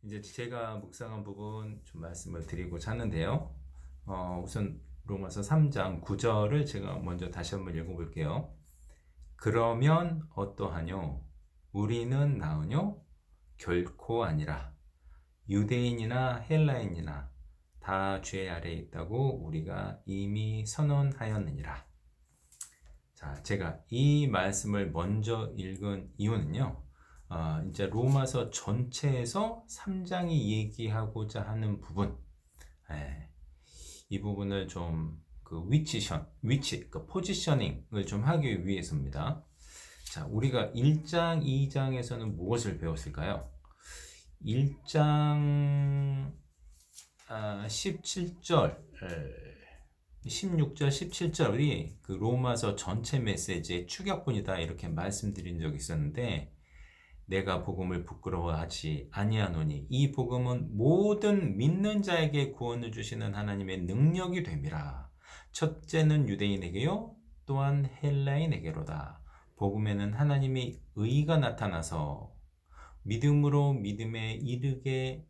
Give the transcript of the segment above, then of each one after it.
이제 제가 묵상한 부분 좀 말씀을 드리고자 하는데요. 우선 로마서 3장 9절을 제가 먼저 다시 한번 읽어볼게요. 그러면 어떠하뇨? 우리는 나으뇨? 결코 아니라. 유대인이나 헬라인이나 다 죄 아래에 있다고 우리가 이미 선언하였느니라. 자, 제가 이 말씀을 먼저 읽은 이유는요. 이제 로마서 전체에서 3장이 얘기하고자 하는 부분, 예, 이 부분을 좀 그 포지셔닝을 좀 하기 위해서입니다. 자, 우리가 1장, 2장에서는 무엇을 배웠을까요? 1장 17절, 16절, 17절이 그 로마서 전체 메시지의 축약본이다 이렇게 말씀드린 적이 있었는데, 내가 복음을 부끄러워하지 아니하노니 이 복음은 모든 믿는 자에게 구원을 주시는 하나님의 능력이 됨이라. 첫째는 유대인에게요 또한 헬라인에게로다. 복음에는 하나님의 의가 나타나서 믿음으로 믿음에 이르게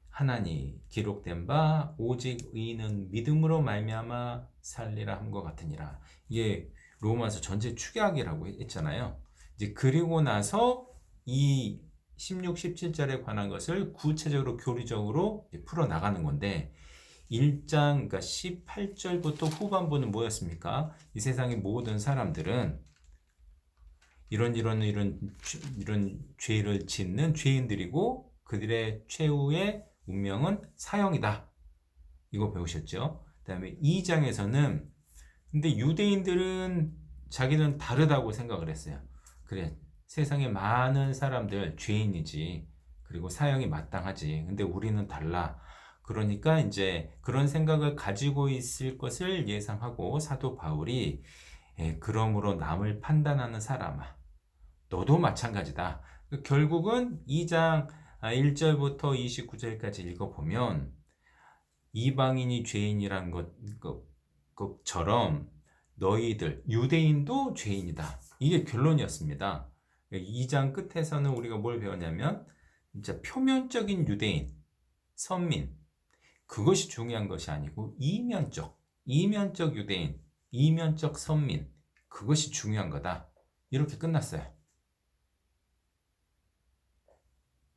하나니 기록된 바 오직 의인은 믿음으로 말미암아 살리라 함과 같으니라. 이게 로마서 전체 축약이라고 했잖아요. 이제 그리고 나서 이 16, 17절에 관한 것을 구체적으로 교리적으로 풀어 나가는 건데, 1장 그러니까 18절부터 후반부는 뭐였습니까? 이 세상의 모든 사람들은 이런 죄를 짓는 죄인들이고 그들의 최후의 운명은 사형이다. 이거 배우셨죠? 그다음에 2장에서는 근데 유대인들은 자기는 다르다고 생각을 했어요. 그래, 세상에 많은 사람들 죄인이지. 그리고 사형이 마땅하지. 근데 우리는 달라. 그러니까 이제 그런 생각을 가지고 있을 것을 예상하고 사도 바울이 그러므로 남을 판단하는 사람아, 너도 마찬가지다. 결국은 2장 1절부터 29절까지 읽어보면 이방인이 죄인이란 것처럼 너희들 유대인도 죄인이다. 이게 결론이었습니다. 2장 끝에서는 우리가 뭘 배웠냐면 진짜 표면적인 유대인, 선민 그것이 중요한 것이 아니고 이면적 유대인, 이면적 선민 그것이 중요한 거다. 이렇게 끝났어요.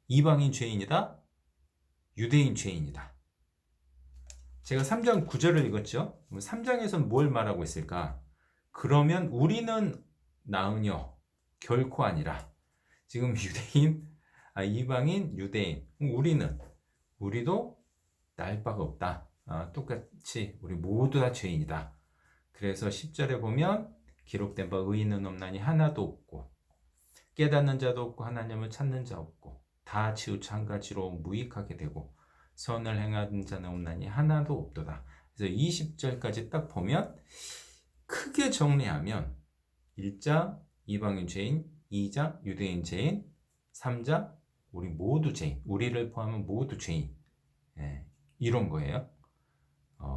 이방인 죄인이다, 유대인 죄인이다. 제가 3장 9절을 읽었죠. 3장에서는 뭘 말하고 있을까? 그러면 우리는 나으뇨? 결코 아니라. 지금 이방인, 유대인. 우리도 날 바가 없다. 똑같이 우리 모두 다 죄인이다. 그래서 10절에 보면 기록된 바 의인은 없나니 하나도 없고 깨닫는 자도 없고 하나님을 찾는 자 없고 다 치우쳐 한 가지로 무익하게 되고 선을 행하는 자는 없나니 하나도 없도다. 그래서 20절까지 딱 보면 크게 정리하면 1장 이방인 죄인, 2장 유대인 죄인, 3장 우리 모두 죄인, 우리를 포함한 모두 죄인, 이런 거예요.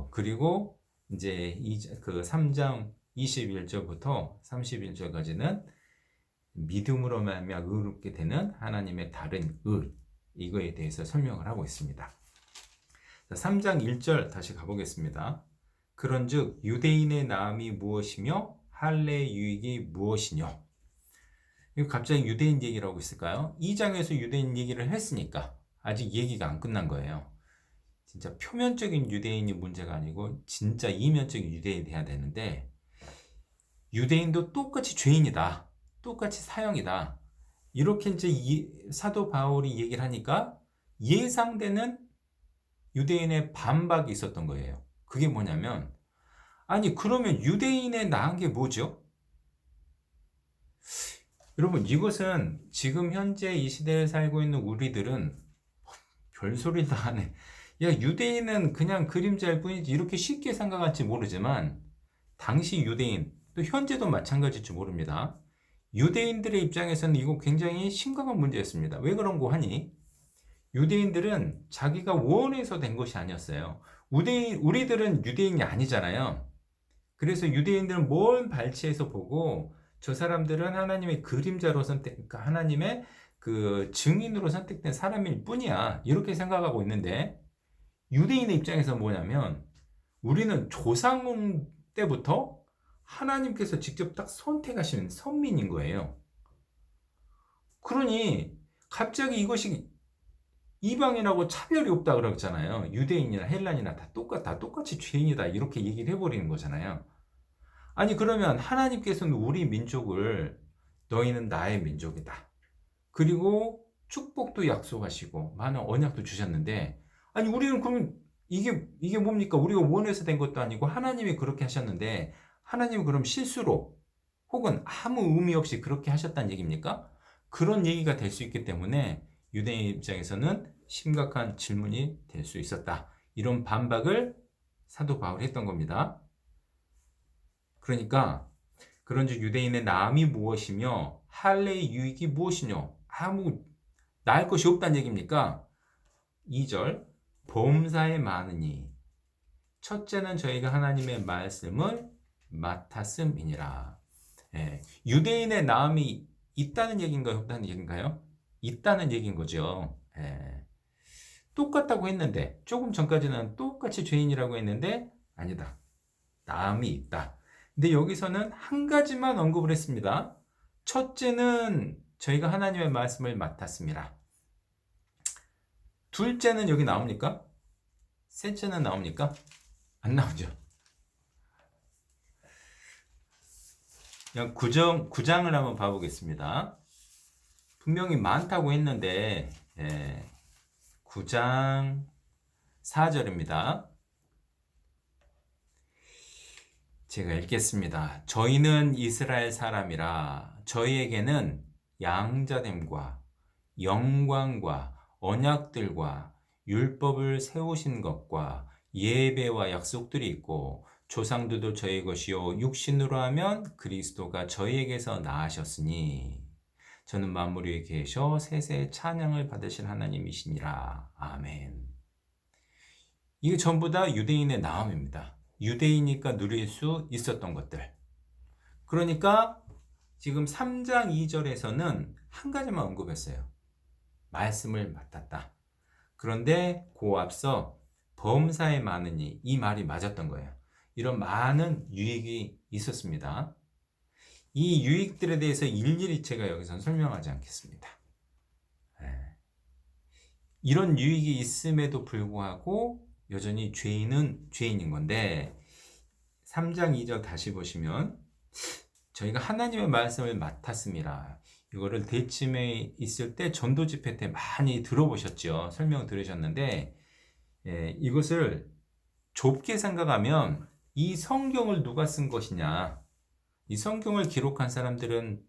그리고 이제 그 3장 21절부터 31절까지는 믿음으로 말미암아 의롭게 되는 하나님의 다른 의, 이거에 대해서 설명을 하고 있습니다. 3장 1절 다시 가보겠습니다. 그런즉 유대인의 나음이 무엇이며 할례의 유익이 무엇이뇨? 이거 갑자기 유대인 얘기를 하고 있을까요? 2장에서 유대인 얘기를 했으니까 아직 얘기가 안 끝난 거예요. 진짜 표면적인 유대인이 문제가 아니고 진짜 이면적인 유대인이 돼야 되는데, 유대인도 똑같이 죄인이다, 똑같이 사형이다, 이렇게 이제 사도 바울이 얘기를 하니까 예상되는 유대인의 반박이 있었던 거예요. 그게 뭐냐면, 아니 그러면 유대인의 나은 게 뭐죠? 여러분, 이것은 지금 현재 이 시대에 살고 있는 우리들은 별소리 다 하네. 야, 유대인은 그냥 그림자일 뿐이지, 이렇게 쉽게 생각할지 모르지만 당시 유대인, 또 현재도 마찬가지일지 모릅니다. 유대인들의 입장에서는 이거 굉장히 심각한 문제였습니다. 왜 그런 거 하니? 유대인들은 자기가 원해서 된 것이 아니었어요. 우리들은 유대인이 아니잖아요. 그래서 유대인들은 뭘 발치해서 보고 저 사람들은 하나님의 그림자로 그러니까 하나님의 그 증인으로 선택된 사람일 뿐이야. 이렇게 생각하고 있는데 유대인의 입장에서 뭐냐면 우리는 조상 때부터 하나님께서 직접 딱 선택하시는 선민인 거예요. 그러니 갑자기 이것이 이방인하고 차별이 없다 그러잖아요. 유대인이나 헬란이나 다 똑같이 죄인이다 이렇게 얘기를 해버리는 거잖아요. 아니 그러면 하나님께서는 우리 민족을 너희는 나의 민족이다. 그리고 축복도 약속하시고 많은 언약도 주셨는데 아니 우리는 그럼 이게 뭡니까? 우리가 원해서 된 것도 아니고 하나님이 그렇게 하셨는데 하나님이 그럼 실수로 혹은 아무 의미 없이 그렇게 하셨다는 얘기입니까? 그런 얘기가 될 수 있기 때문에 유대인 입장에서는 심각한 질문이 될 수 있었다. 이런 반박을 사도 바울이 했던 겁니다. 그러니까 그런즉 유대인의 나음이 무엇이며 할례의 유익이 무엇이뇨? 아무 나을 것이 없다는 얘기입니까? 2절 범사에 많으니 첫째는 저희가 하나님의 말씀을 맡았음이니라. 유대인의 나음이 있다는 얘기인가요? 없다는 얘기인가요? 있다는 얘기인 거죠. 똑같다고 했는데 조금 전까지는 똑같이 죄인이라고 했는데 아니다. 나음이 있다. 근데 여기서는 한 가지만 언급을 했습니다. 첫째는 저희가 하나님의 말씀을 맡았습니다. 둘째는 여기 나옵니까? 셋째는 나옵니까? 안 나오죠. 그냥 9장을 한번 봐보겠습니다. 분명히 많다고 했는데 9장 4절입니다. 제가 읽겠습니다. 저희는 이스라엘 사람이라 저희에게는 양자됨과 영광과 언약들과 율법을 세우신 것과 예배와 약속들이 있고 조상들도 저희 것이요 육신으로 하면 그리스도가 저희에게서 나으셨으니 저는 만물 위에 계셔 세세의 찬양을 받으실 하나님이시니라. 아멘. 이게 전부 다 유대인의 나음입니다. 유대인이니까 누릴 수 있었던 것들. 그러니까 지금 3장 2절에서는 한 가지만 언급했어요. 말씀을 맡았다. 그런데 그 앞서 범사에 많으니 이 말이 맞았던 거예요. 이런 많은 유익이 있었습니다. 이 유익들에 대해서 일일이 제가 여기서 설명하지 않겠습니다. 이런 유익이 있음에도 불구하고 여전히 죄인은 죄인인 건데 3장 2절 다시 보시면 저희가 하나님의 말씀을 맡았습니다. 이거를 대침에 있을 때 전도 집회 때 많이 들어보셨죠. 설명 들으셨는데 이것을 좁게 생각하면 이 성경을 누가 쓴 것이냐. 이 성경을 기록한 사람들은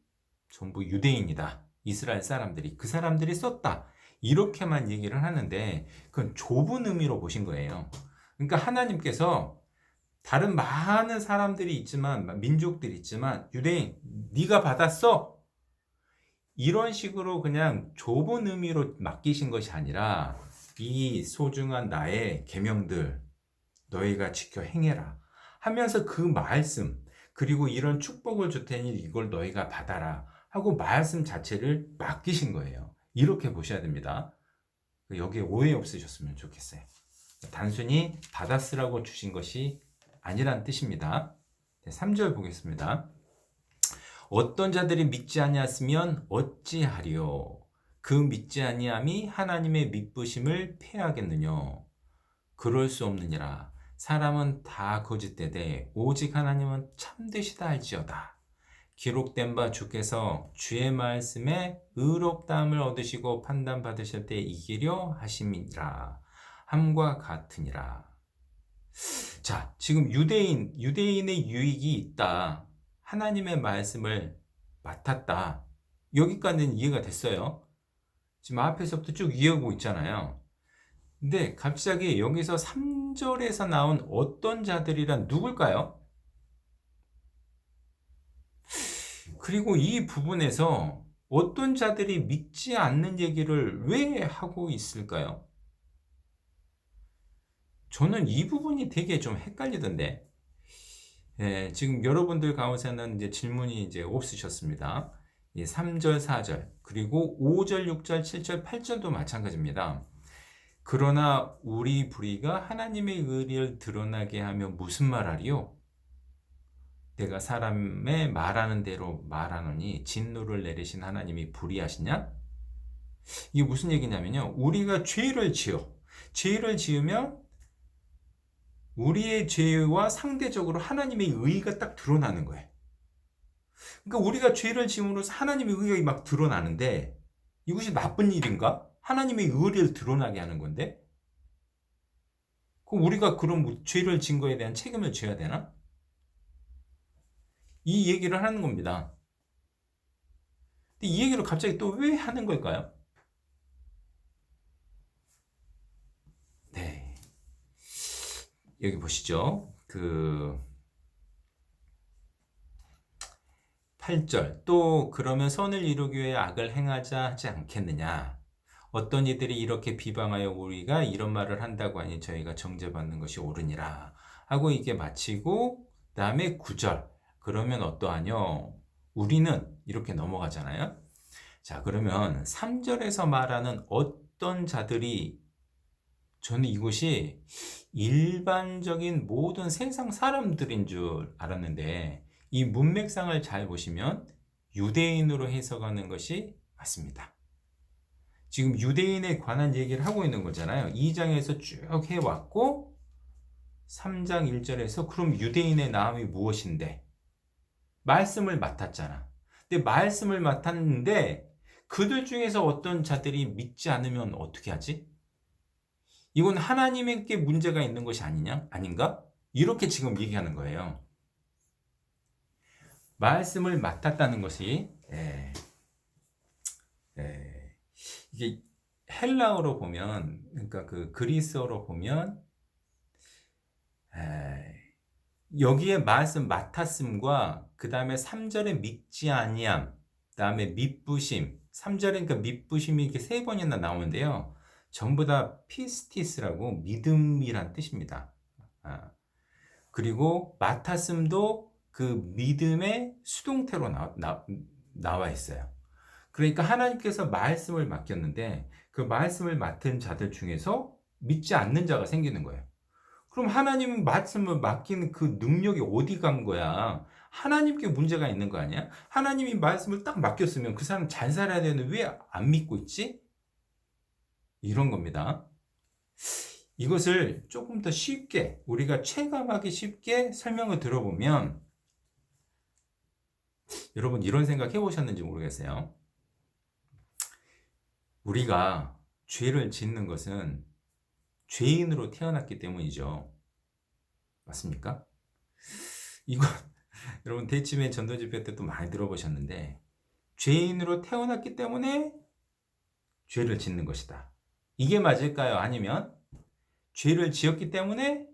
전부 유대인이다. 이스라엘 사람들이. 그 사람들이 썼다. 이렇게만 얘기를 하는데 그건 좁은 의미로 보신 거예요. 그러니까 하나님께서 다른 많은 사람들이 있지만 민족들이 있지만 유대인 네가 받았어. 이런 식으로 그냥 좁은 의미로 맡기신 것이 아니라 이 소중한 나의 계명들 너희가 지켜 행해라 하면서 그 말씀 그리고 이런 축복을 줄 테니 이걸 너희가 받아라 하고 말씀 자체를 맡기신 거예요. 이렇게 보셔야 됩니다. 여기에 오해 없으셨으면 좋겠어요. 단순히 받았으라고 주신 것이 아니란 뜻입니다. 3절 보겠습니다. 어떤 자들이 믿지 아니하였으면 어찌하리요? 그 믿지 아니함이 하나님의 믿으심을 패하겠느냐? 그럴 수 없느니라. 사람은 다 거짓되되 오직 하나님은 참되시다 할지어다. 기록된 바 주께서 주의 말씀에 의롭다함을 얻으시고 판단받으실 때 이기려 하심이니라. 함과 같으니라. 자, 지금 유대인의 유익이 있다. 하나님의 말씀을 맡았다. 여기까지는 이해가 됐어요. 지금 앞에서부터 쭉 이어오고 있잖아요. 근데 갑자기 여기서 3절에서 나온 어떤 자들이란 누굴까요? 그리고 이 부분에서 어떤 자들이 믿지 않는 얘기를 왜 하고 있을까요? 저는 이 부분이 되게 좀 헷갈리던데. 지금 여러분들 가운데는 이제 질문이 이제 없으셨습니다. 3절, 4절. 그리고 5절, 6절, 7절, 8절도 마찬가지입니다. 그러나 우리 불의가 하나님의 의를 드러나게 하며 무슨 말하리요? 내가 사람의 말하는 대로 말하노니 진노를 내리신 하나님이 불의하시냐? 이게 무슨 얘기냐면요. 우리가 죄를 지으면 우리의 죄와 상대적으로 하나님의 의가 딱 드러나는 거예요. 그러니까 우리가 죄를 지음으로써 하나님의 의가 막 드러나는데 이것이 나쁜 일인가? 하나님의 의를 드러나게 하는 건데? 그럼 우리가 그럼 죄를 지은 거에 대한 책임을 져야 되나? 이 얘기를 하는 겁니다. 근데 이 얘기를 갑자기 또 왜 하는 걸까요? 네. 여기 보시죠. 8절. 또 그러면 선을 이루기 위해 악을 행하자 하지 않겠느냐? 어떤 이들이 이렇게 비방하여 우리가 이런 말을 한다고 하니 저희가 정죄받는 것이 옳으니라 하고 이게 마치고 그다음에 9절. 그러면 어떠하뇨? 우리는 이렇게 넘어가잖아요. 자, 그러면 3절에서 말하는 어떤 자들이 저는 이것이 일반적인 모든 세상 사람들인 줄 알았는데 이 문맥상을 잘 보시면 유대인으로 해석하는 것이 맞습니다. 지금 유대인에 관한 얘기를 하고 있는 거잖아요. 2장에서 쭉 해왔고 3장 1절에서 그럼 유대인의 나음이 무엇인데? 말씀을 맡았잖아. 근데 말씀을 맡았는데 그들 중에서 어떤 자들이 믿지 않으면 어떻게 하지? 이건 하나님께 문제가 있는 것이 아니냐? 아닌가? 이렇게 지금 얘기하는 거예요. 말씀을 맡았다는 것이 이게 헬라어로 보면 그러니까 그 그리스어로 보면 여기에 말씀 맡았음과 그 다음에 3절에 믿지 아니함 그 다음에 믿부심 3절에 그러니까 믿부심이 이렇게 3번이나 나오는데요. 전부 다 피스티스라고 믿음이란 뜻입니다. 그리고 맡았음도 그 믿음의 수동태로 나와 있어요. 그러니까 하나님께서 말씀을 맡겼는데 그 말씀을 맡은 자들 중에서 믿지 않는 자가 생기는 거예요. 그럼 하나님 말씀을 맡기는 그 능력이 어디 간 거야? 하나님께 문제가 있는 거 아니야? 하나님이 말씀을 딱 맡겼으면 그 사람 잘 살아야 되는데 왜 안 믿고 있지? 이런 겁니다. 이것을 조금 더 쉽게 우리가 체감하기 쉽게 설명을 들어보면 여러분 이런 생각 해보셨는지 모르겠어요. 우리가 죄를 짓는 것은 죄인으로 태어났기 때문이죠. 맞습니까? 이건 여러분 대치매 전도집회 때도 많이 들어보셨는데 죄인으로 태어났기 때문에 죄를 짓는 것이다. 이게 맞을까요? 아니면 죄를 지었기 때문에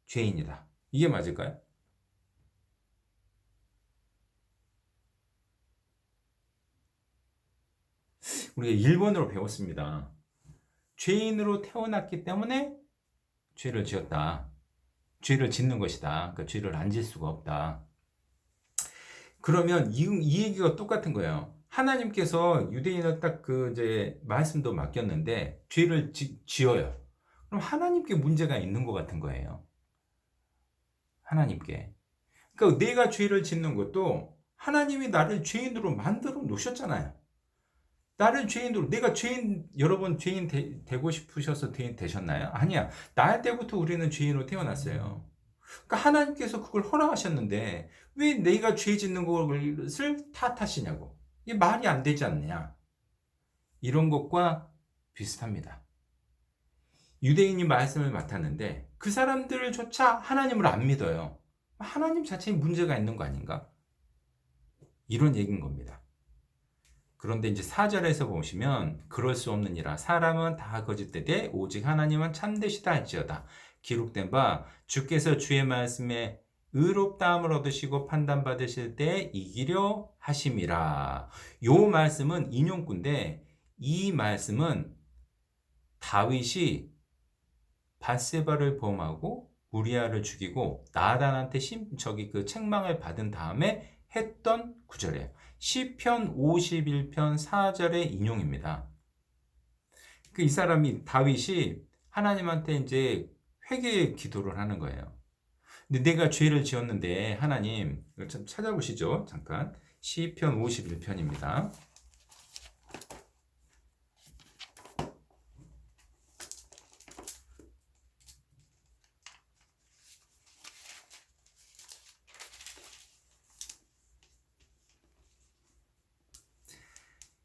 죄인이다. 이게 맞을까요? 우리가 1번으로 배웠습니다. 죄인으로 태어났기 때문에 죄를 지었다. 죄를 짓는 것이다. 그러니까 죄를 안 질 수가 없다. 그러면 이 얘기가 똑같은 거예요. 하나님께서 유대인을 딱 이제 말씀도 맡겼는데 죄를 지어요. 그럼 하나님께 문제가 있는 것 같은 거예요. 하나님께. 그러니까 내가 죄를 짓는 것도 하나님이 나를 죄인으로 만들어 놓으셨잖아요. 나를 죄인으로 내가 여러분 죄인 되고 싶으셔서 죄인 되셨나요? 아니야. 날 때부터 우리는 죄인으로 태어났어요. 그러니까 하나님께서 그걸 허락하셨는데 왜 내가 죄 짓는 것을 탓하시냐고. 이게 말이 안 되지 않느냐. 이런 것과 비슷합니다. 유대인이 말씀을 맡았는데 그 사람들조차 하나님을 안 믿어요. 하나님 자체에 문제가 있는 거 아닌가? 이런 얘기인 겁니다. 그런데 이제 4절에서 보시면 그럴 수 없느니라 사람은 다 거짓되되 오직 하나님은 참되시다 할지어다. 기록된 바 주께서 주의 말씀에 의롭다함을 얻으시고 판단받으실 때 이기려 하심이라. 요 말씀은 인용구인데 이 말씀은 다윗이 밧세바를 범하고 우리아를 죽이고 나단한테 책망을 받은 다음에 했던 구절이에요. 시편 51편 4절의 인용입니다. 이 사람이 다윗이 하나님한테 이제 회개의 기도를 하는 거예요. 근데 내가 죄를 지었는데 하나님, 이걸 좀 찾아보시죠. 잠깐. 시편 51편입니다.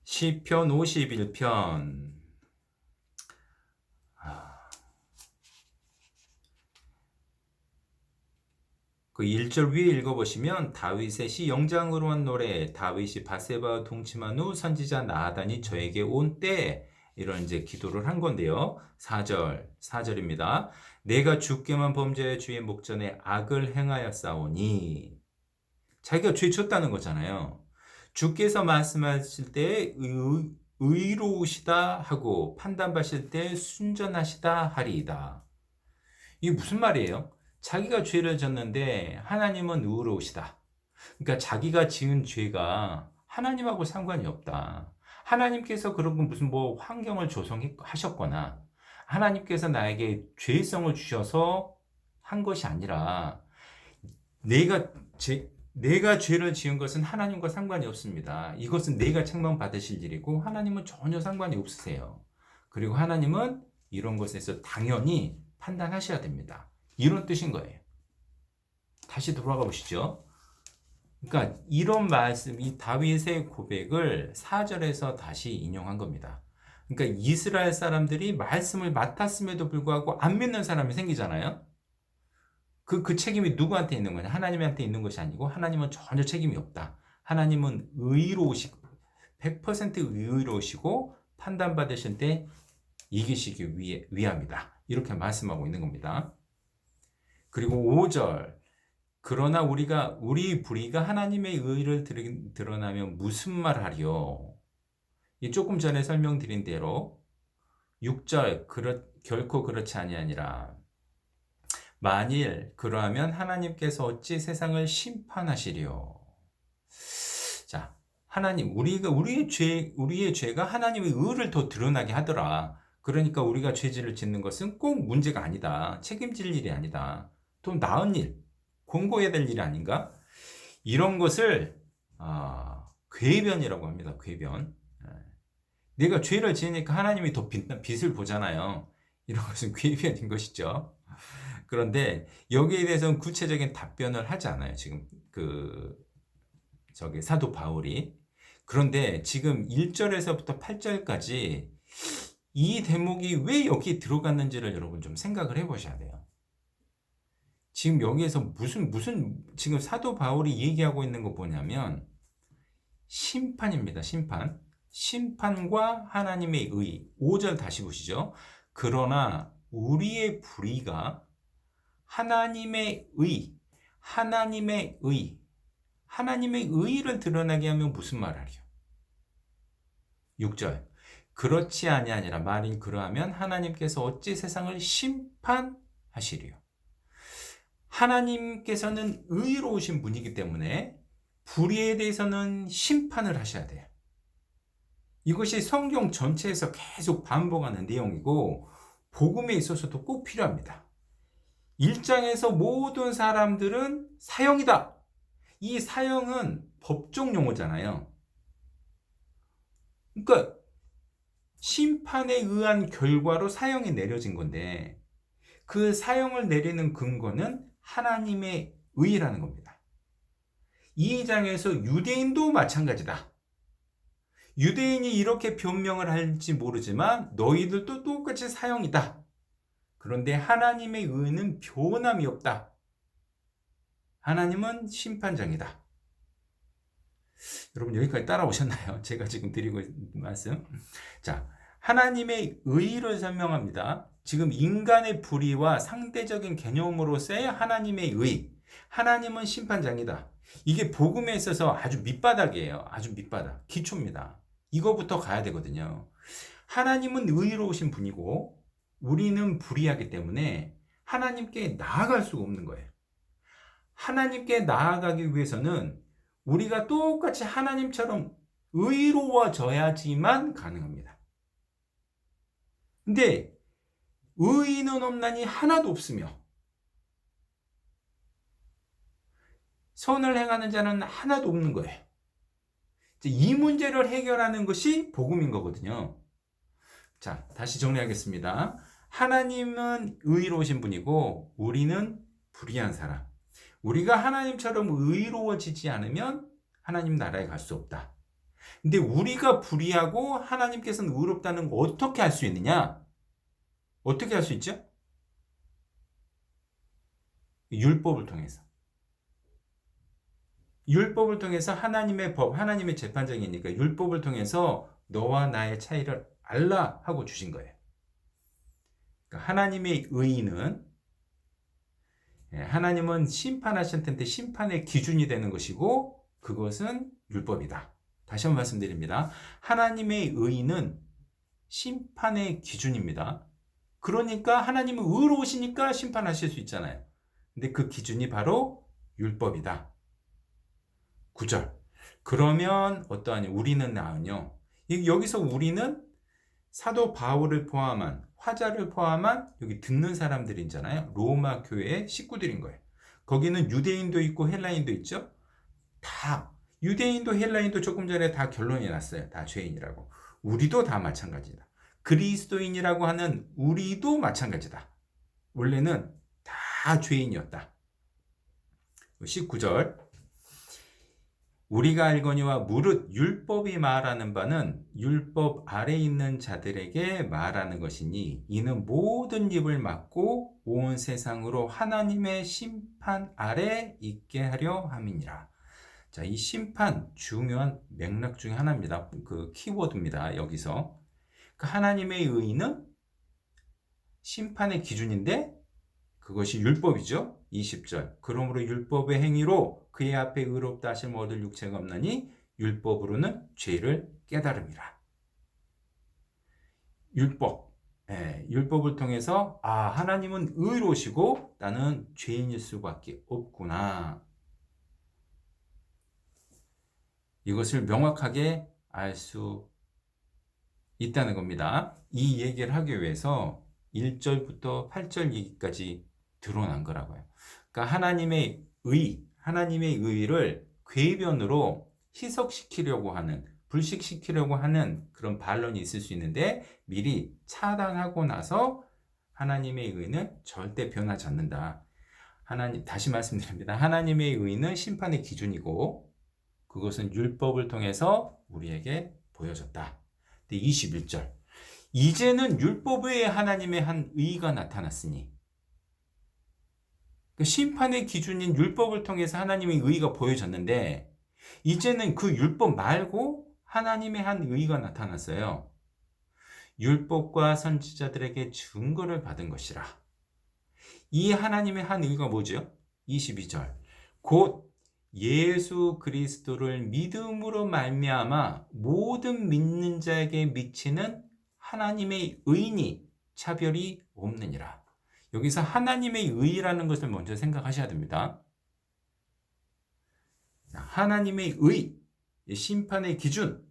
시편 51편. 그 1절 위에 읽어보시면 다윗의 시 영장으로 한 노래, 다윗이 밧세바와 동침한 후 선지자 나단이 저에게 온 때, 이런 이제 기도를 한 건데요. 4절입니다. 내가 주께만 범죄하여 주의 목전에 악을 행하였사오니. 자기가 죄 졌다는 거잖아요. 주께서 말씀하실 때 의로우시다 하고 판단하실 때 순전하시다 하리이다. 이게 무슨 말이에요? 자기가 죄를 졌는데 하나님은 의로우시다. 그러니까 자기가 지은 죄가 하나님하고 상관이 없다. 하나님께서 그런 무슨 뭐 환경을 조성하셨거나 하나님께서 나에게 죄성을 주셔서 한 것이 아니라 내가 죄를 지은 것은 하나님과 상관이 없습니다. 이것은 내가 책망받으실 일이고 하나님은 전혀 상관이 없으세요. 그리고 하나님은 이런 것에서 당연히 판단하셔야 됩니다. 이런 뜻인 거예요. 다시 돌아가 보시죠. 그러니까 이런 말씀, 이 다윗의 고백을 4절에서 다시 인용한 겁니다. 그러니까 이스라엘 사람들이 말씀을 맡았음에도 불구하고 안 믿는 사람이 생기잖아요. 그 책임이 누구한테 있는 거냐? 하나님한테 있는 것이 아니고 하나님은 전혀 책임이 없다. 하나님은 의로우시고 100% 의로우시고 판단받으실 때 이기시기 위함이다. 이렇게 말씀하고 있는 겁니다. 그리고 5절, 그러나 우리 불의가 하나님의 의를 드러나면 무슨 말 하리요? 조금 전에 설명드린 대로 6절, 결코 그렇지 아니하니라. 만일 그러하면 하나님께서 어찌 세상을 심판하시리요? 자, 하나님, 우리의 죄가 하나님의 의를 더 드러나게 하더라. 그러니까 우리가 죄질을 짓는 것은 꼭 문제가 아니다. 책임질 일이 아니다. 또 나은 일, 공고해야 될 일이 아닌가? 이런 것을 궤변이라고 합니다. 궤변. 내가 죄를 지으니까 하나님이 더 빛을 보잖아요. 이런 것은 궤변인 것이죠. 그런데 여기에 대해서는 구체적인 답변을 하지 않아요. 지금 사도 바울이. 그런데 지금 1절에서부터 8절까지 이 대목이 왜 여기 들어갔는지를 여러분 좀 생각을 해보셔야 돼요. 지금 여기에서 무슨 지금 사도 바울이 얘기하고 있는 거 뭐냐면 심판입니다. 심판과 하나님의 의. 5절 다시 보시죠. 그러나 우리의 불의가 하나님의 의를 드러나게 하면 무슨 말하리요? 6절. 그렇지 아니하니라. 만일 그러하면 하나님께서 어찌 세상을 심판하시리요? 하나님께서는 의로우신 분이기 때문에 불의에 대해서는 심판을 하셔야 돼요. 이것이 성경 전체에서 계속 반복하는 내용이고 복음에 있어서도 꼭 필요합니다. 1장에서 모든 사람들은 사형이다. 이 사형은 법정 용어잖아요. 그러니까 심판에 의한 결과로 사형이 내려진 건데 그 사형을 내리는 근거는 하나님의 의라는 겁니다. 2장에서 유대인도 마찬가지다. 유대인이 이렇게 변명을 할지 모르지만 너희들도 똑같이 사형이다. 그런데 하나님의 의는 변함이 없다. 하나님은 심판장이다. 여러분 여기까지 따라오셨나요? 제가 지금 드리고 있는 말씀. 자, 하나님의 의를 설명합니다. 지금 인간의 불의와 상대적인 개념으로서의 하나님의 의. 하나님은 심판장이다. 이게 복음에 있어서 아주 밑바닥이에요. 아주 밑바닥. 기초입니다. 이거부터 가야 되거든요. 하나님은 의로우신 분이고 우리는 불의하기 때문에 하나님께 나아갈 수가 없는 거예요. 하나님께 나아가기 위해서는 우리가 똑같이 하나님처럼 의로워져야지만 가능합니다. 근데 의인은 없나니 하나도 없으며 선을 행하는 자는 하나도 없는 거예요. 이 문제를 해결하는 것이 복음인 거거든요. 자, 다시 정리하겠습니다. 하나님은 의로우신 분이고 우리는 불의한 사람. 우리가 하나님처럼 의로워지지 않으면 하나님 나라에 갈 수 없다. 근데 우리가 불의하고 하나님께서는 의롭다는 거 어떻게 할 수 있느냐? 어떻게 할 수 있죠? 율법을 통해서. 율법을 통해서 하나님의 법, 하나님의 재판장이니까 율법을 통해서 너와 나의 차이를 알라 하고 주신 거예요. 그러니까 하나님의 의의는 하나님은 심판하실 텐데 심판의 기준이 되는 것이고 그것은 율법이다. 다시 한번 말씀드립니다. 하나님의 의의는 심판의 기준입니다. 그러니까 하나님은 의로우시니까 심판하실 수 있잖아요. 근데 그 기준이 바로 율법이다. 9절. 그러면 어떠하냐? 우리는 나은요. 여기서 우리는 사도 바울을 포함한 화자를 포함한 여기 듣는 사람들이잖아요. 로마 교회의 식구들인 거예요. 거기는 유대인도 있고 헬라인도 있죠. 다 유대인도 헬라인도 조금 전에 다 결론이 났어요. 다 죄인이라고. 우리도 다 마찬가지다. 그리스도인이라고 하는 우리도 마찬가지다. 원래는 다 죄인이었다. 19절. 우리가 알거니와 무릇 율법이 말하는 바는 율법 아래 있는 자들에게 말하는 것이니 이는 모든 입을 막고 온 세상으로 하나님의 심판 아래 있게 하려 함이니라. 자, 이 심판 중요한 맥락 중에 하나입니다. 그 키워드입니다. 여기서 그 하나님의 의의는 심판의 기준인데 그것이 율법이죠. 20절. 그러므로 율법의 행위로 그의 앞에 의롭다 하심을 얻을 육체가 없나니 율법으로는 죄를 깨달음이라. 율법. 율법을 통해서 하나님은 의로우시고 나는 죄인일 수밖에 없구나. 이것을 명확하게 알 수 있다는 겁니다. 이 얘기를 하기 위해서 1절부터 8절 얘기까지 드러난 거라고요. 그러니까 하나님의 의의를 궤변으로 희석시키려고 하는, 불식시키려고 하는 그런 반론이 있을 수 있는데 미리 차단하고 나서 하나님의 의의는 절대 변하지 않는다. 다시 말씀드립니다. 하나님의 의의는 심판의 기준이고 그것은 율법을 통해서 우리에게 보여졌다. 21절. 이제는 율법 외에 하나님의 한 의의가 나타났으니 그 심판의 기준인 율법을 통해서 하나님의 의의가 보여졌는데 이제는 그 율법 말고 하나님의 한 의의가 나타났어요. 율법과 선지자들에게 증거를 받은 것이라. 이 하나님의 한 의의가 뭐죠? 22절. 곧 예수 그리스도를 믿음으로 말미암아 모든 믿는 자에게 미치는 하나님의 의니 차별이 없느니라. 여기서 하나님의 의라는 것을 먼저 생각하셔야 됩니다. 하나님의 의, 심판의 기준.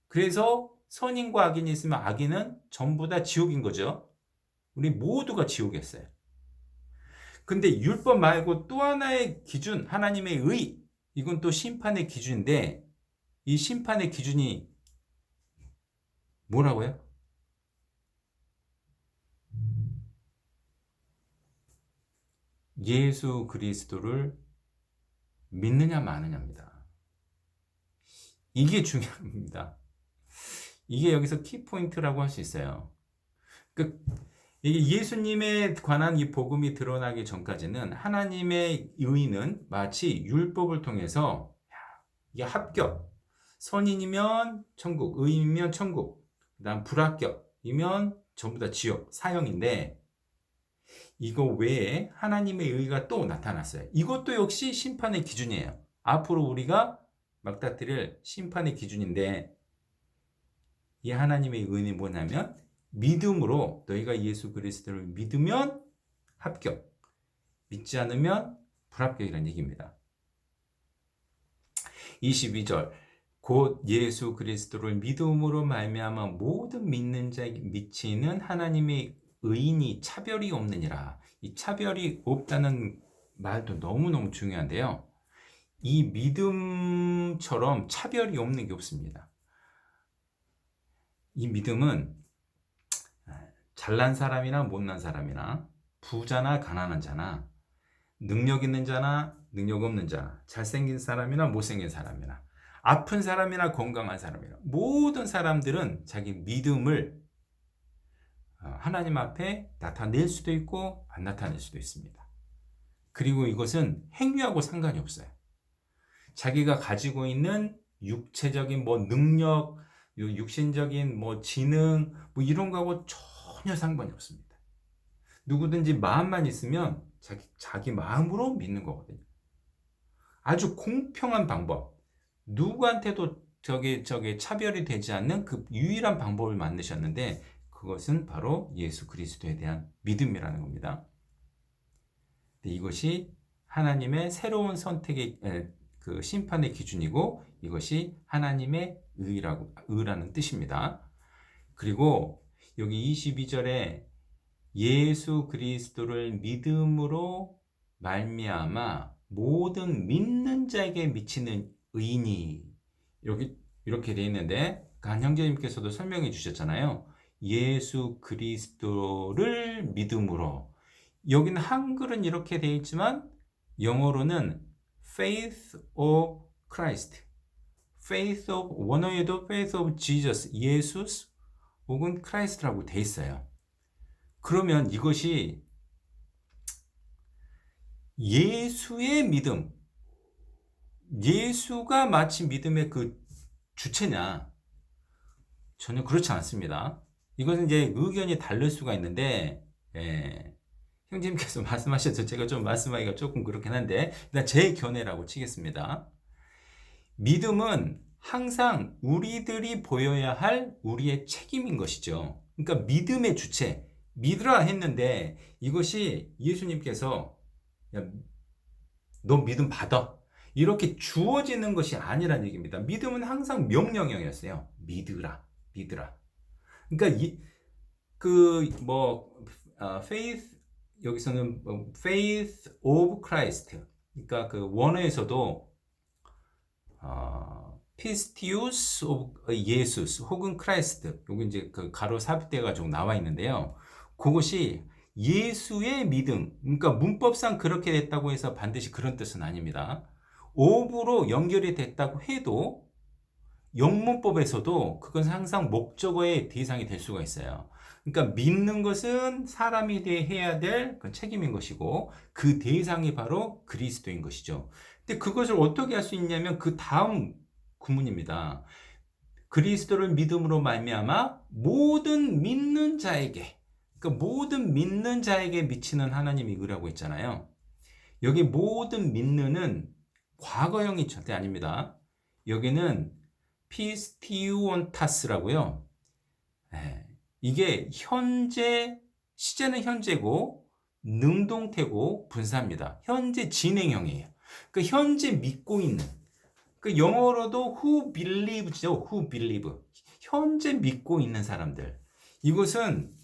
그래서 선인과 악인이 있으면 악인은 전부 다 지옥인 거죠. 우리 모두가 지옥이었어요. 근데 율법 말고 또 하나의 기준, 하나님의 의, 이건 또 심판의 기준인데 이 심판의 기준이 뭐라고요? 예수 그리스도를 믿느냐 마느냐입니다. 이게 중요합니다. 이게 여기서 키포인트라고 할 수 있어요. 이게 예수님에 관한 이 복음이 드러나기 전까지는 하나님의 의는 마치 율법을 통해서 이게 합격, 선인이면 천국, 의인이면 천국, 그다음 불합격이면 전부 다 지옥, 사형인데 이거 외에 하나님의 의가 또 나타났어요. 이것도 역시 심판의 기준이에요. 앞으로 우리가 막다트릴 심판의 기준인데 이 하나님의 의는 뭐냐면 믿음으로 너희가 예수 그리스도를 믿으면 합격, 믿지 않으면 불합격이라는 얘기입니다. 22절 곧 예수 그리스도를 믿음으로 말미암아 모든 믿는 자에게 미치는 하나님의 의인이 차별이 없느니라. 이 차별이 없다는 말도 너무너무 중요한데요. 이 믿음처럼 차별이 없는 게 없습니다. 이 믿음은 잘난 사람이나 못난 사람이나 부자나 가난한 자나 능력 있는 자나 능력 없는 자, 잘생긴 사람이나 못생긴 사람이나 아픈 사람이나 건강한 사람이나 모든 사람들은 자기 믿음을 하나님 앞에 나타낼 수도 있고 안 나타낼 수도 있습니다. 그리고 이것은 행위하고 상관이 없어요. 자기가 가지고 있는 육체적인 능력, 육신적인 지능 이런 거하고 전혀 상관이 없습니다. 누구든지 마음만 있으면 자기 마음으로 믿는 거거든요. 아주 공평한 방법. 누구한테도 저게 차별이 되지 않는 그 유일한 방법을 만드셨는데 그것은 바로 예수 그리스도에 대한 믿음이라는 겁니다. 이것이 하나님의 새로운 선택의 그 심판의 기준이고 이것이 하나님의 의라는 뜻입니다. 그리고 여기 22절에 예수 그리스도를 믿음으로 말미암아 모든 믿는 자에게 미치는 의인이 이렇게 되어 있는데 간 형제님께서도 설명해 주셨잖아요. 예수 그리스도를 믿음으로 여기는 한글은 이렇게 되어 있지만 영어로는 faith of Christ, faith of 원어에도 faith of Jesus, 예수 혹은 크라이스트라고 되어 있어요. 그러면 이것이 예수의 믿음, 예수가 마치 믿음의 그 주체냐? 전혀 그렇지 않습니다. 이것은 이제 의견이 다를 수가 있는데, 형제님께서 말씀하셔서 제가 좀 말씀하기가 조금 그렇긴 한데, 일단 제 견해라고 치겠습니다. 믿음은 항상 우리들이 보여야 할 우리의 책임인 것이죠. 그러니까 믿음의 주체, 믿으라 했는데 이것이 예수님께서 야, 너 믿음 받아. 이렇게 주어지는 것이 아니란 얘기입니다. 믿음은 항상 명령형이었어요. 믿으라, 믿으라. 그러니까 faith 여기서는 faith of Christ. 그러니까 그 원어에서도 피스티우스 of 예수스 혹은 크라이스트. 여기 이제 그 가로 삽입돼 가지고 나와 있는데요. 그것이 예수의 믿음, 그러니까 문법상 그렇게 됐다고 해서 반드시 그런 뜻은 아닙니다. of로 연결이 됐다고 해도 영문법에서도 그건 항상 목적어의 대상이 될 수가 있어요. 그러니까 믿는 것은 사람이 해야 될 그 책임인 것이고 그 대상이 바로 그리스도인 것이죠. 근데 그것을 어떻게 할 수 있냐면 그 다음 구문입니다. 그리스도를 믿음으로 말미암아 모든 믿는 자에게, 그러니까 모든 믿는 자에게 미치는 하나님의 의라고 했잖아요. 여기 모든 믿는은 과거형이 절대 아닙니다. 여기는 피스티우온타스라고요. 이게 시제는 현재고 능동태고 분사입니다. 현재 진행형이에요. 그러니까 현재 믿고 있는. 그 영어로도 who believe죠. who believe. 현재 믿고 있는 사람들. 이것은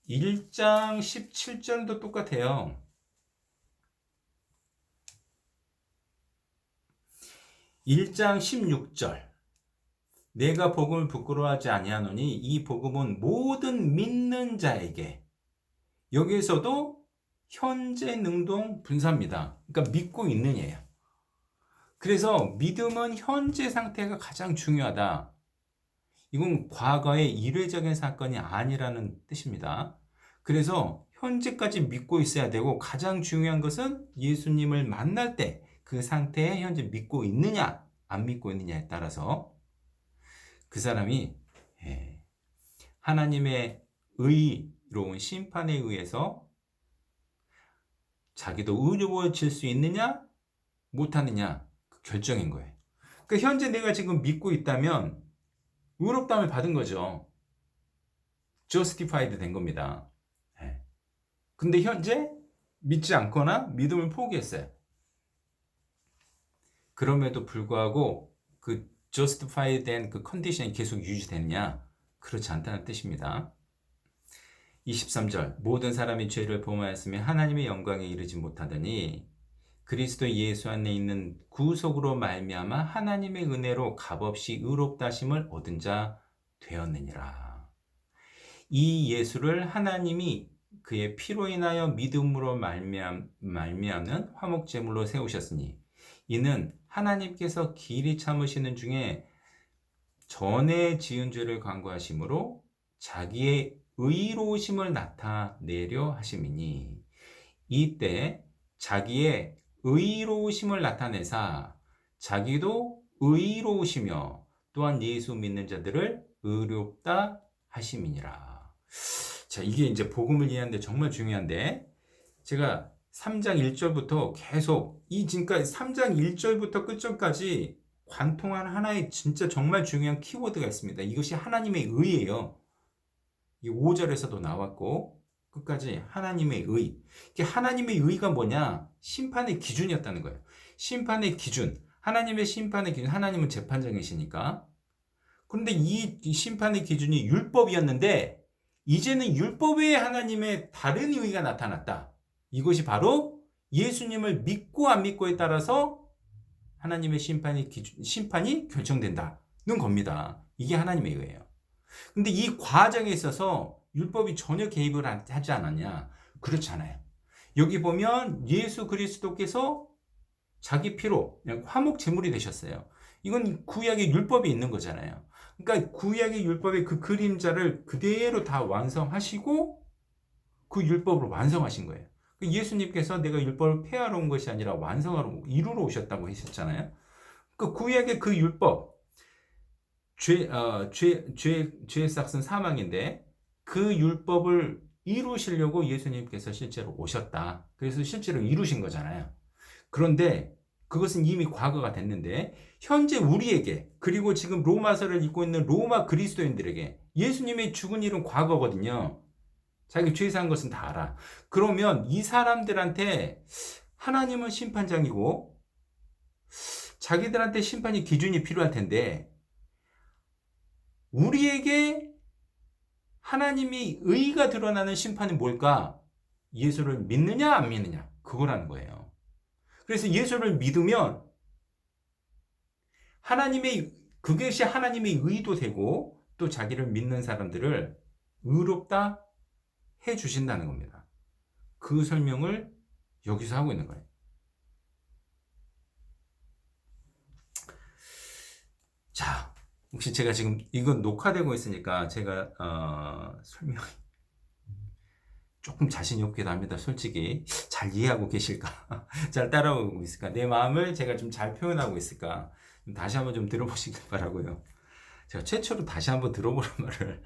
1장 17절도 똑같아요. 1장 16절. 내가 복음을 부끄러워하지 아니하노니 이 복음은 모든 믿는 자에게. 여기에서도 현재 능동 분사입니다. 그러니까 믿고 있느냐예요. 그래서 믿음은 현재 상태가 가장 중요하다. 이건 과거의 일회적인 사건이 아니라는 뜻입니다. 그래서 현재까지 믿고 있어야 되고 가장 중요한 것은 예수님을 만날 때 그 상태에 현재 믿고 있느냐 안 믿고 있느냐에 따라서 그 사람이 하나님의 의로운 심판에 의해서 자기도 의로워질 수 있느냐 못하느냐 그 결정인 거예요. 그러니까 현재 내가 지금 믿고 있다면 의롭다함을 받은 거죠. justified 된 겁니다. 근데 현재 믿지 않거나 믿음을 포기했어요. 그럼에도 불구하고 그 justify 된 그 컨디션이 계속 유지됐냐? 그렇지 않다는 뜻입니다. 23절 모든 사람이 죄를 범하였으며 하나님의 영광에 이르지 못하더니 그리스도 예수 안에 있는 구속으로 말미암아 하나님의 은혜로 값없이 의롭다 하심을 얻은 자 되었느니라. 이 예수를 하나님이 그의 피로 인하여 믿음으로 말미암는 화목제물로 세우셨으니 이는 하나님께서 길이 참으시는 중에 전에 지은 죄를 간구하심으로 자기의 의로우심을 나타내려 하심이니 이때 자기의 의로우심을 나타내사 자기도 의로우시며 또한 예수 믿는 자들을 의롭다 하심이니라. 자, 이게 이제 복음을 이해하는데 정말 중요한데 제가 3장 1절부터 계속 이 지금까지 3장 1절부터 끝절까지 관통한 하나의 진짜 정말 중요한 키워드가 있습니다. 이것이 하나님의 의예요. 이 5절에서도 나왔고 끝까지 하나님의 의. 이게 하나님의 의가 뭐냐? 심판의 기준이었다는 거예요. 심판의 기준. 하나님의 심판의 기준. 하나님은 재판장이시니까. 그런데 이 심판의 기준이 율법이었는데 이제는 율법 외에 하나님의 다른 의가 나타났다. 이것이 바로 예수님을 믿고 안 믿고에 따라서 하나님의 심판이 결정된다는 겁니다. 이게 하나님의 의예요. 근데 이 과정에 있어서 율법이 전혀 개입을 하지 않았냐? 그렇지 않아요. 여기 보면 예수 그리스도께서 자기 피로 그냥 화목 제물이 되셨어요. 이건 구약의 율법이 있는 거잖아요. 그러니까 구약의 율법의 그 그림자를 그대로 다 완성하시고 그 율법으로 완성하신 거예요. 예수님께서 내가 율법을 폐하러 온 것이 아니라 완성하러 이루러 오셨다고 하셨잖아요. 그 구약의 그 율법 죄의 삭은 사망인데 그 율법을 이루시려고 예수님께서 실제로 오셨다. 그래서 실제로 이루신 거잖아요. 그런데 그것은 이미 과거가 됐는데 현재 우리에게 그리고 지금 로마서를 읽고 있는 로마 그리스도인들에게 예수님의 죽은 일은 과거거든요. 자기 죄 사한 것은 다 알아. 그러면 이 사람들한테 하나님은 심판장이고 자기들한테 심판이 기준이 필요할 텐데 우리에게 하나님이 의가 드러나는 심판이 뭘까? 예수를 믿느냐 안 믿느냐 그거라는 거예요. 그래서 예수를 믿으면 그것이 하나님의 의도 되고 또 자기를 믿는 사람들을 의롭다 해 주신다는 겁니다. 그 설명을 여기서 하고 있는 거예요. 자, 혹시 제가 지금 이건 녹화되고 있으니까 제가 설명이 조금 자신이 없기도 합니다. 솔직히 잘 이해하고 계실까? 잘 따라오고 있을까? 내 마음을 제가 좀 잘 표현하고 있을까? 다시 한번 좀 들어보시길 바라고요. 제가 최초로 다시 한번 들어보는 말을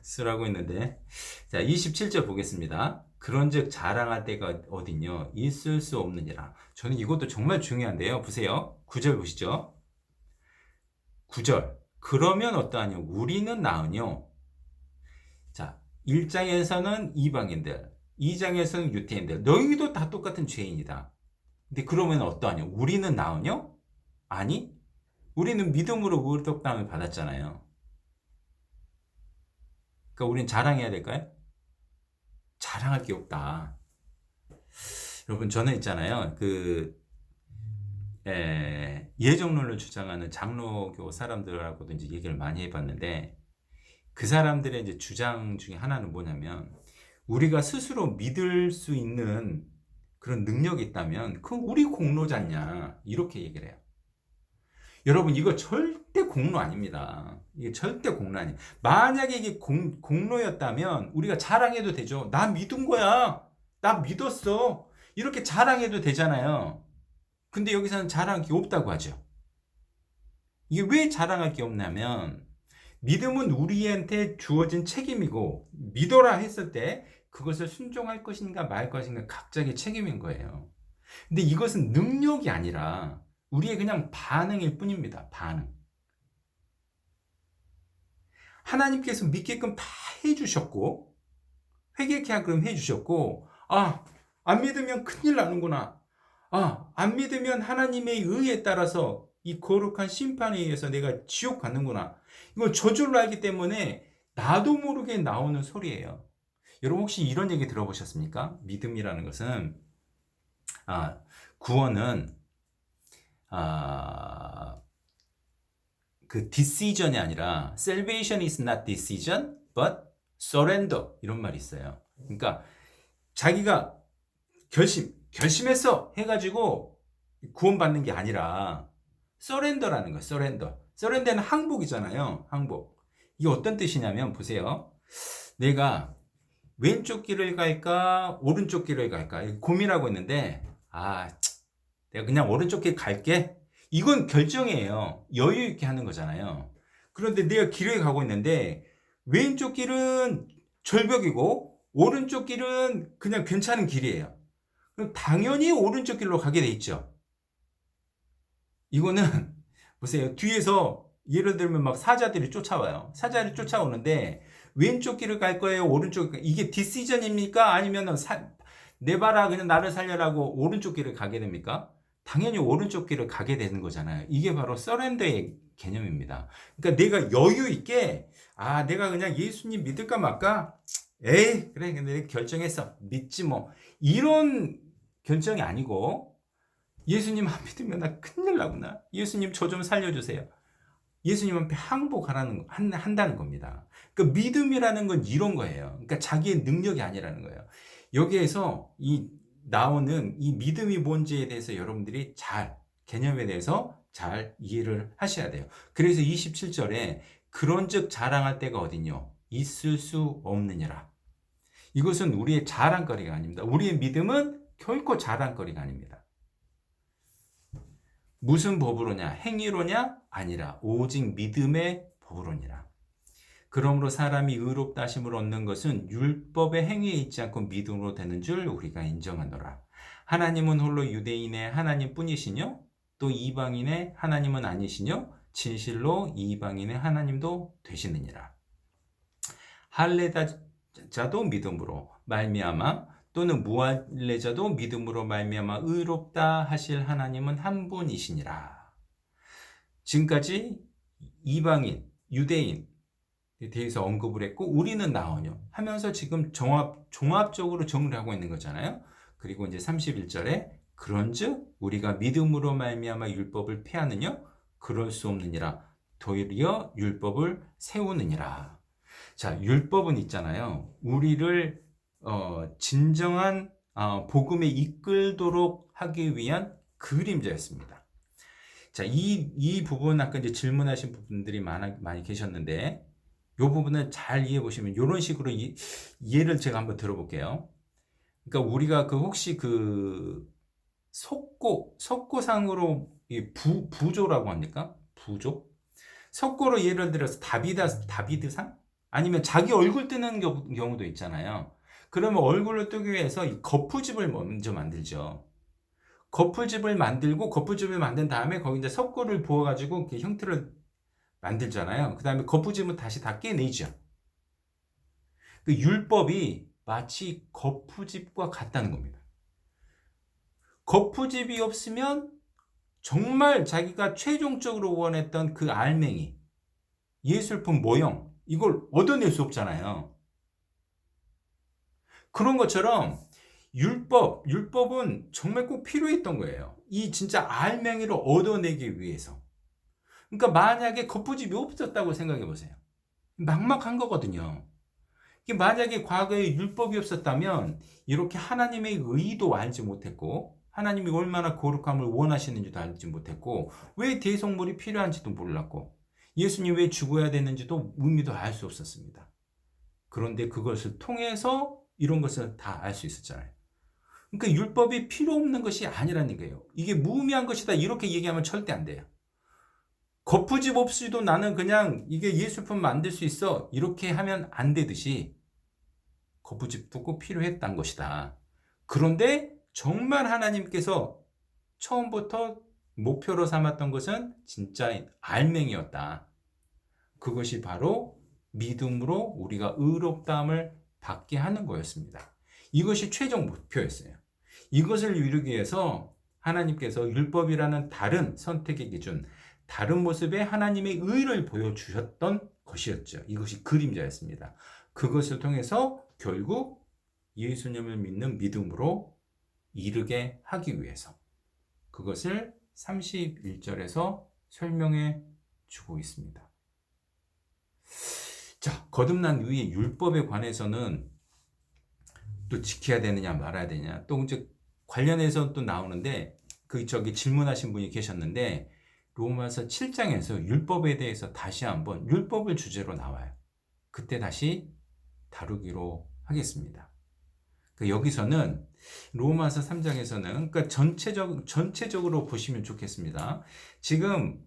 쓰라고 했는데 자 27절 보겠습니다. 그런즉 자랑할 때가 어딨뇨? 있을 수 없느니라. 저는 이것도 정말 중요한데요. 보세요. 9절 보시죠. 9절 그러면 어떠하뇨? 우리는 나으뇨? 자 1장에서는 이방인들 2장에서는 유태인들 너희도 다 똑같은 죄인이다. 근데 그러면 어떠하뇨? 우리는 나으뇨? 아니 우리는 믿음으로 의롭다함을 받았잖아요. 그러니까 우리는 자랑해야 될까요? 자랑할 게 없다. 여러분 저는 있잖아요. 예정론을 주장하는 장로교 사람들하고도 이제 얘기를 많이 해봤는데 그 사람들의 이제 주장 중에 하나는 뭐냐면 우리가 스스로 믿을 수 있는 그런 능력이 있다면 그건 우리 공로잖냐 이렇게 얘기를 해요. 여러분 이거 절대 공로 아닙니다. 이게 절대 공로 아니에요. 만약에 이게 공로였다면 우리가 자랑해도 되죠. 나 믿은 거야. 나 믿었어. 이렇게 자랑해도 되잖아요. 근데 여기서는 자랑할 게 없다고 하죠. 이게 왜 자랑할 게 없냐면 믿음은 우리한테 주어진 책임이고 믿어라 했을 때 그것을 순종할 것인가 말 것인가 각자의 책임인 거예요. 근데 이것은 능력이 아니라 우리의 그냥 반응일 뿐입니다. 반응. 하나님께서 믿게끔 다 해주셨고 회개케 하게끔 해주셨고 안 믿으면 큰일 나는구나. 안 믿으면 하나님의 의에 따라서 이 거룩한 심판에 의해서 내가 지옥 가는구나. 이건 저절로 알기 때문에 나도 모르게 나오는 소리예요. 여러분 혹시 이런 얘기 들어보셨습니까? 믿음이라는 것은 구원은 그 decision이 아니라 salvation is not decision but surrender 이런 말이 있어요. 그러니까 자기가 결심했어 해가지고 구원받는 게 아니라 surrender라는 거예요. surrender는 항복이잖아요. 항복. 이게 어떤 뜻이냐면 보세요. 내가 왼쪽 길을 갈까 오른쪽 길을 갈까 고민하고 있는데 내가 그냥 오른쪽 길 갈게. 이건 결정이에요. 여유 있게 하는 거잖아요. 그런데 내가 길을 가고 있는데 왼쪽 길은 절벽이고 오른쪽 길은 그냥 괜찮은 길이에요. 그럼 당연히 오른쪽 길로 가게 돼 있죠. 이거는 보세요. 뒤에서 예를 들면 막 사자들이 쫓아와요. 사자들이 쫓아오는데 왼쪽 길을 갈 거예요? 오른쪽 이게 디시전입니까? 아니면 내봐라 그냥 나를 살려라고 오른쪽 길을 가게 됩니까? 당연히 오른쪽 길을 가게 되는 거잖아요. 이게 바로 서렌더의 개념입니다. 그러니까 내가 여유 있게 내가 그냥 예수님 믿을까 말까? 에이 그래 근데 결정했어 믿지 뭐 이런 결정이 아니고 예수님 안 믿으면 나 큰일 나구나. 예수님 저 좀 살려주세요. 예수님 앞에 한다는 겁니다. 그러니까 믿음이라는 건 이런 거예요. 그러니까 자기의 능력이 아니라는 거예요. 여기에서 나오는 이 믿음이 뭔지에 대해서 여러분들이 개념에 대해서 잘 이해를 하셔야 돼요. 그래서 27절에 그런즉 자랑할 때가 어딨뇨? 있을 수 없느니라. 이것은 우리의 자랑거리가 아닙니다. 우리의 믿음은 결코 자랑거리가 아닙니다. 무슨 법으로냐? 행위로냐? 아니라 오직 믿음의 법으로니라. 그러므로 사람이 의롭다 하심을 얻는 것은 율법의 행위에 있지 않고 믿음으로 되는 줄 우리가 인정하노라. 하나님은 홀로 유대인의 하나님뿐이시뇨? 또 이방인의 하나님은 아니시뇨? 진실로 이방인의 하나님도 되시느니라. 할례자도 믿음으로 말미암아 또는 무할례자도 믿음으로 말미암아 의롭다 하실 하나님은 한 분이시니라. 지금까지 이방인, 유대인 대해서 언급을 했고 우리는 나오뇨 하면서 지금 종합적으로 정리를 하고 있는 거잖아요. 그리고 이제 31절에 그런즉 우리가 믿음으로 말미암아 율법을 폐하느냐? 그럴 수 없느니라. 도리어 율법을 세우느니라. 자, 율법은 있잖아요. 우리를 진정한 복음에 이끌도록 하기 위한 그림자였습니다. 자, 이 부분 아까 이제 질문하신 분들이 많이 계셨는데 이 부분은 잘 이해해 보시면 이런 식으로 이해를 제가 한번 들어볼게요. 그러니까 우리가 혹시 석고상으로 부조라고 합니까? 부조? 석고로 예를 들어서 다비드상? 아니면 자기 얼굴 뜨는 경우도 있잖아요. 그러면 얼굴을 뜨기 위해서 이 거푸집을 먼저 만들죠. 거푸집을 만든 다음에 거기 이제 석고를 부어가지고 이렇게 형태를 만들잖아요. 그 다음에 거푸집은 다시 다 깨내죠. 그 율법이 마치 거푸집과 같다는 겁니다. 거푸집이 없으면 정말 자기가 최종적으로 원했던 그 알맹이, 예술품 모형, 이걸 얻어낼 수 없잖아요. 그런 것처럼 율법은 정말 꼭 필요했던 거예요. 이 진짜 알맹이를 얻어내기 위해서. 그러니까 만약에 거푸집이 없었다고 생각해 보세요. 막막한 거거든요. 만약에 과거에 율법이 없었다면 이렇게 하나님의 의도 알지 못했고 하나님이 얼마나 거룩함을 원하시는지도 알지 못했고 왜 대속물이 필요한지도 몰랐고 예수님 왜 죽어야 되는지도 의미도 알 수 없었습니다. 그런데 그것을 통해서 이런 것을 다 알 수 있었잖아요. 그러니까 율법이 필요 없는 것이 아니라는 거예요. 이게 무의미한 것이다 이렇게 얘기하면 절대 안 돼요. 거푸집 없이도 나는 그냥 이게 예술품 만들 수 있어 이렇게 하면 안 되듯이 거푸집도 꼭 필요했던 것이다. 그런데 정말 하나님께서 처음부터 목표로 삼았던 것은 진짜 알맹이였다. 그것이 바로 믿음으로 우리가 의롭다함을 받게 하는 거였습니다. 이것이 최종 목표였어요. 이것을 이루기 위해서 하나님께서 율법이라는 다른 선택의 기준, 다른 모습의 하나님의 의를 보여주셨던 것이었죠. 이것이 그림자였습니다. 그것을 통해서 결국 예수님을 믿는 믿음으로 이르게 하기 위해서 그것을 31절에서 설명해 주고 있습니다. 자, 거듭난 후에 율법에 관해서는 또 지켜야 되느냐 말아야 되느냐 또 이제 관련해서 또 나오는데 저기 질문하신 분이 계셨는데 로마서 7장에서 율법에 대해서 다시 한번 율법을 주제로 나와요. 그때 다시 다루기로 하겠습니다. 여기서는 로마서 3장에서는 그러니까 전체적으로 보시면 좋겠습니다. 지금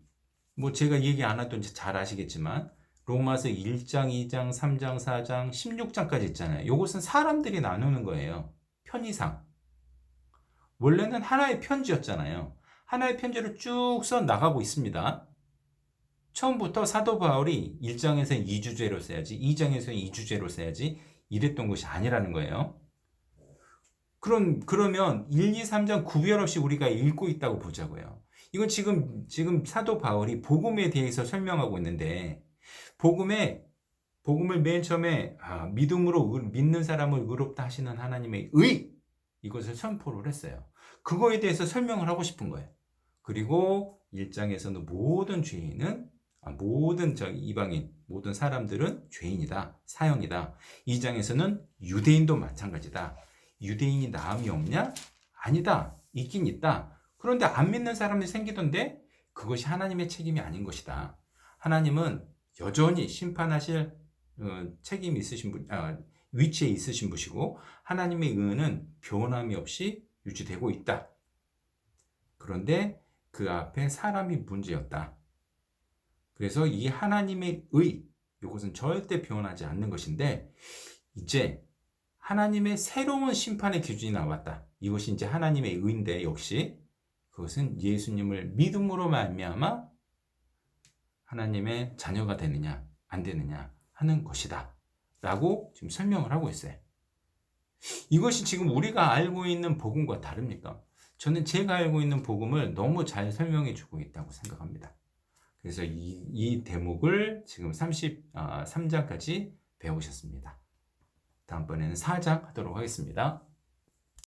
뭐 제가 얘기 안 해도 잘 아시겠지만 로마서 1장, 2장, 3장, 4장, 16장까지 있잖아요. 이것은 사람들이 나누는 거예요. 편의상. 원래는 하나의 편지였잖아요. 하나의 편지를 쭉 써 나가고 있습니다. 처음부터 사도 바울이 1장에서는 2주제로 써야지, 2장에서는 2주제로 써야지 이랬던 것이 아니라는 거예요. 그러면 1, 2, 3장 구별 없이 우리가 읽고 있다고 보자고요. 이건 지금 사도 바울이 복음에 대해서 설명하고 있는데 복음을 맨 처음에 믿음으로 믿는 사람을 의롭다 하시는 하나님의 의 이것을 선포를 했어요. 그거에 대해서 설명을 하고 싶은 거예요. 그리고 1장에서는 모든 죄인은 모든 이방인 모든 사람들은 죄인이다, 사형이다. 2장에서는 유대인도 마찬가지다. 유대인이 나음이 없냐? 아니다. 있긴 있다. 그런데 안 믿는 사람이 생기던데 그것이 하나님의 책임이 아닌 것이다. 하나님은 여전히 심판하실 책임이 있으신 분, 위치에 있으신 분이시고 하나님의 의는 변함이 없이 유지되고 있다. 그런데 그 앞에 사람이 문제였다. 그래서 이 하나님의 의, 이것은 절대 변하지 않는 것인데 이제 하나님의 새로운 심판의 기준이 나왔다. 이것이 이제 하나님의 의인데 역시 그것은 예수님을 믿음으로 말미암아 하나님의 자녀가 되느냐 안 되느냐 하는 것이다 라고 지금 설명을 하고 있어요. 이것이 지금 우리가 알고 있는 복음과 다릅니까? 저는 제가 알고 있는 복음을 너무 잘 설명해 주고 있다고 생각합니다. 그래서 이 대목을 지금 33장까지 배우셨습니다. 다음번에는 4장 하도록 하겠습니다.